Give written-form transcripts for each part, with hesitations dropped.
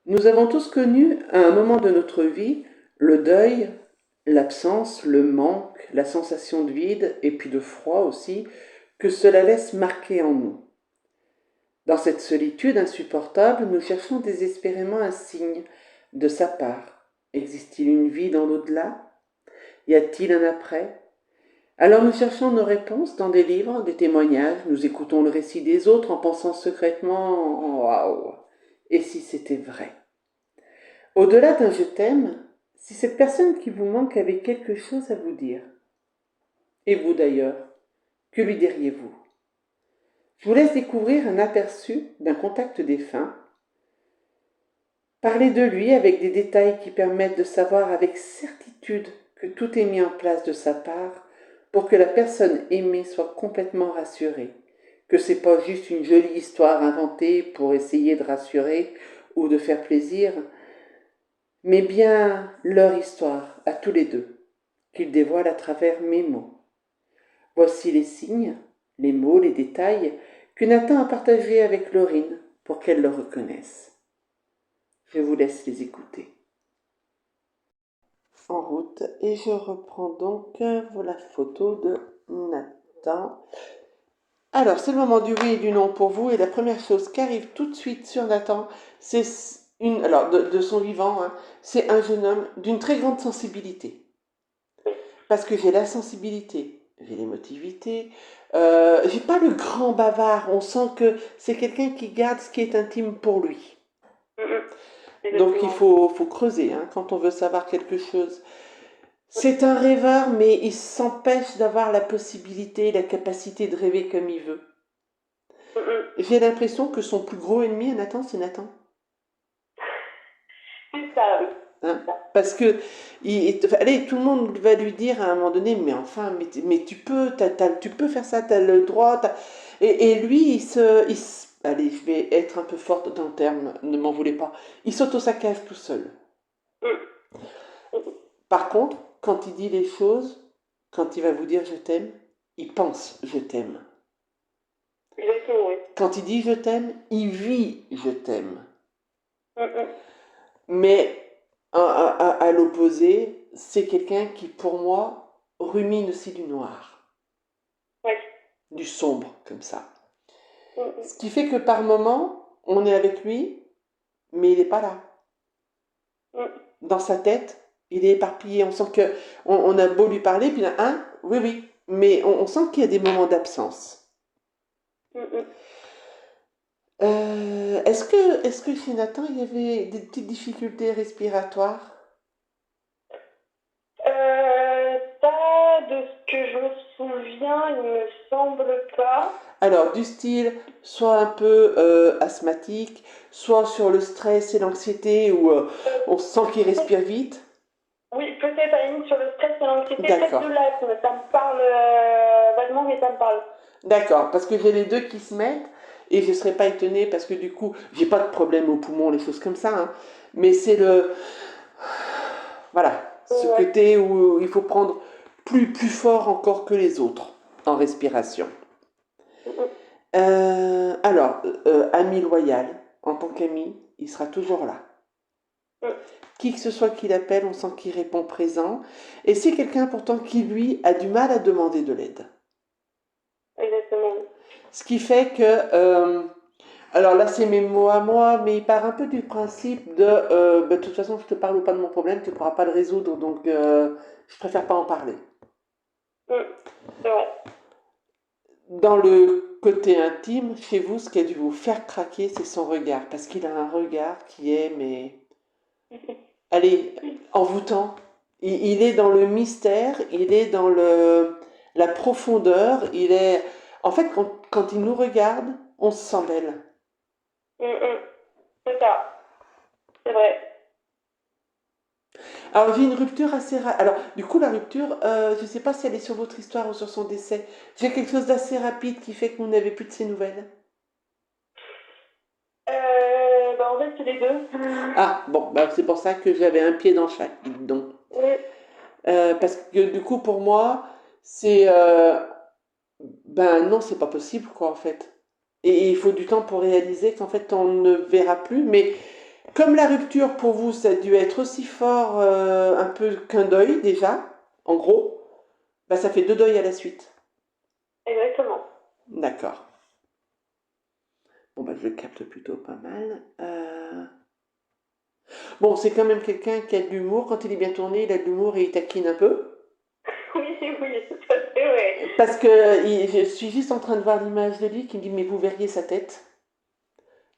Nous avons tous connu, à un moment de notre vie, le deuil, l'absence, le manque, la sensation de vide et puis de froid aussi, que cela laisse marquer en nous. Dans cette solitude insupportable, nous cherchons désespérément un signe de sa part. Existe-t-il une vie dans l'au-delà? Y a-t-il un après? Alors nous cherchons nos réponses dans des livres, des témoignages, nous écoutons le récit des autres en pensant secrètement waouh! Et si c'était vrai? Au-delà d'un je t'aime, si cette personne qui vous manque avait quelque chose à vous dire, et vous d'ailleurs, que lui diriez-vous? Je vous laisse découvrir un aperçu d'un contact défunt. Parlez de lui avec des détails qui permettent de savoir avec certitude que tout est mis en place de sa part pour que la personne aimée soit complètement rassurée, que c'est pas juste une jolie histoire inventée pour essayer de rassurer ou de faire plaisir, mais bien leur histoire à tous les deux, qu'ils dévoilent à travers mes mots. Voici les signes, les mots, les détails que Nathan a partagés avec Laurine pour qu'elle le reconnaisse. Je vous laisse les écouter. En route, et je reprends donc la photo de Nathan. Alors, c'est le moment du oui et du non pour vous, et la première chose qui arrive tout de suite sur Nathan, c'est alors de son vivant, hein, c'est un jeune homme d'une très grande sensibilité. Parce que j'ai la sensibilité, j'ai l'émotivité, j'ai pas le grand bavard, on sent que c'est quelqu'un qui garde ce qui est intime pour lui. Donc il faut creuser hein, quand on veut savoir quelque chose. C'est un rêveur, mais il s'empêche d'avoir la possibilité, la capacité de rêver comme il veut. J'ai l'impression que son plus gros ennemi, Nathan, c'est Nathan. C'est ça, oui. Hein, parce que allez, tout le monde va lui dire à un moment donné, mais enfin, mais tu peux, tu peux faire ça, tu as le droit. Et lui, allez, je vais être un peu forte dans le terme, ne m'en voulez pas. Il s'auto-saccage tout seul. Par contre, quand il dit les choses, quand il va vous dire je t'aime, il pense je t'aime. Exactement, oui. Quand il dit je t'aime, il vit je t'aime. Mais à l'opposé, c'est quelqu'un qui, pour moi, rumine aussi du noir, Ouais. du sombre, comme ça. Ce qui fait que par moment, on est avec lui, mais il n'est pas là. Dans sa tête, il est éparpillé. On sent que on a beau lui parler, puis là, hein, oui, oui, mais on sent qu'il y a des moments d'absence. Est-ce que chez Nathan, il y avait des petites difficultés respiratoires? Ça, de ce que je me souviens, il me semble pas. Alors, du style, soit un peu asthmatique, soit sur le stress et l'anxiété, où on sent qu'il respire vite. Oui, peut-être à la limite sur le stress et l'anxiété, peut-être de D'accord. l'asthme, ça me parle vaguement, mais ça me parle. D'accord, parce que j'ai les deux qui se mettent, et je ne serais pas étonnée, parce que du coup, j'ai pas de problème aux poumons, les choses comme ça, hein, mais c'est le... Voilà, ce Ouais. côté où il faut prendre plus fort encore que les autres en respiration. Ami loyal, en tant qu'ami, il sera toujours là. Qui que ce soit qui l'appelle, on sent qu'il répond présent. Et c'est quelqu'un pourtant qui, lui, a du mal à demander de l'aide. Exactement. Ce qui fait que... alors là, c'est mes mots à moi, mais il part un peu du principe de toute façon, je te parle pas de mon problème, tu ne pourras pas le résoudre, donc je préfère pas en parler. C'est vrai. Dans le côté intime, chez vous, ce qui a dû vous faire craquer, c'est son regard. Parce qu'il a un regard qui est, mais... Allez, envoûtant. Il est dans le mystère, il est dans la profondeur, il est... En fait, quand il nous regarde, on se sent belle. C'est ça. C'est vrai. Alors, j'ai une rupture assez rapide. Alors, du coup, la rupture, je ne sais pas si elle est sur votre histoire ou sur son décès. J'ai quelque chose d'assez rapide qui fait que vous n'avez plus de ses nouvelles. Bah, en fait, c'est les deux. Ah, bon, bah, c'est pour ça que j'avais un pied dans chaque, dites donc. Oui. Parce que du coup, pour moi, c'est... ben non, c'est pas possible, quoi, en fait. Et il faut du temps pour réaliser qu'en fait, on ne verra plus. Mais Comme la rupture pour vous, ça a dû être aussi fort un peu qu'un deuil déjà, en gros, bah, ça fait deux deuils à la suite. Exactement. D'accord. Bon, bah, je le capte plutôt pas mal. Bon, c'est quand même quelqu'un qui a de l'humour. Quand il est bien tourné, il a de l'humour et il taquine un peu. Oui, oui, tout à fait, ouais. Parce que je suis juste en train de voir l'image de lui qui me dit, mais vous verriez sa tête.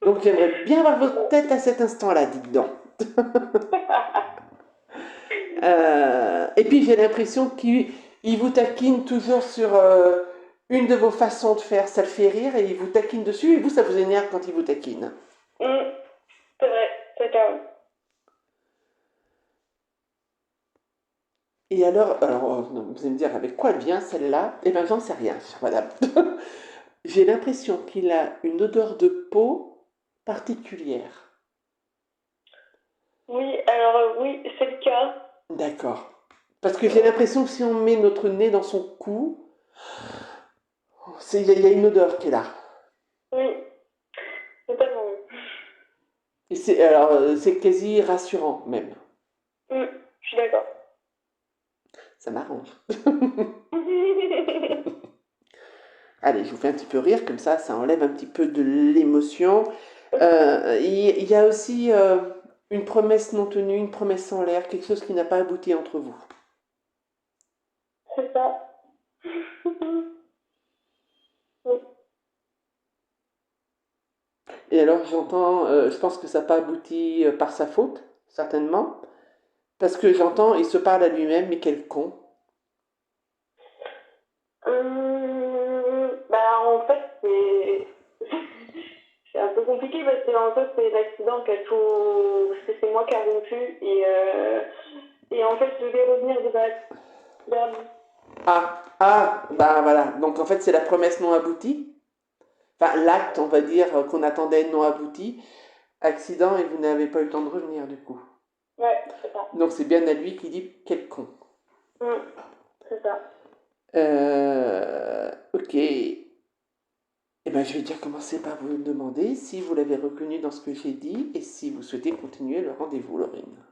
Donc j'aimerais bien voir votre tête à cet instant-là, dites donc. Et puis j'ai l'impression qu'il vous taquine toujours sur une de vos façons de faire. Ça le fait rire et il vous taquine dessus et vous, ça vous énerve quand il vous taquine. C'est vrai, c'est clair. Et alors vous allez me dire, avec quoi elle vient celle-là? Eh bien, j'en sais rien, chère madame. J'ai l'impression qu'il a une odeur de peau particulière. Oui, alors oui, c'est le cas. D'accord. Parce que j'ai l'impression que si on met notre nez dans son cou, il y a une odeur qui est là. Oui, totalement. Et c'est quasi rassurant même. Je suis d'accord. Ça m'arrange. Allez, je vous fais un petit peu rire, comme ça enlève un petit peu de l'émotion. Il y a aussi une promesse non tenue, une promesse en l'air, quelque chose qui n'a pas abouti entre vous. C'est ça. Oui. Et alors j'entends, je pense que ça n'a pas abouti par sa faute, certainement, parce que j'entends, il se parle à lui-même, mais quel con. Bah, en fait, c'est. C'est un peu compliqué parce que en fait, c'est l'accident qui a tout. Parce que c'est moi qui a rompu et en fait, je vais revenir de base vers lui. Bah voilà. Donc en fait, c'est la promesse non aboutie. Enfin, l'acte, on va dire, qu'on attendait non abouti. Accident et vous n'avez pas eu le temps de revenir du coup. Ouais, c'est ça. Donc c'est bien à lui qui dit quel con. C'est ça. Ok. Eh ben, je vais déjà commencer par vous demander si vous l'avez reconnu dans ce que j'ai dit et si vous souhaitez continuer le rendez-vous, Laurine.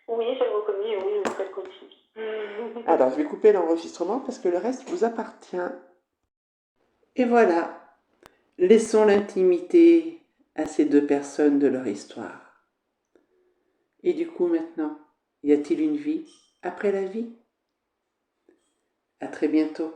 Oui, j'ai reconnu et oui, vous faites continue. Alors, je vais couper l'enregistrement parce que le reste vous appartient. Et voilà. Laissons l'intimité à ces deux personnes de leur histoire. Et du coup, maintenant, y a-t-il une vie après la vie? À très bientôt.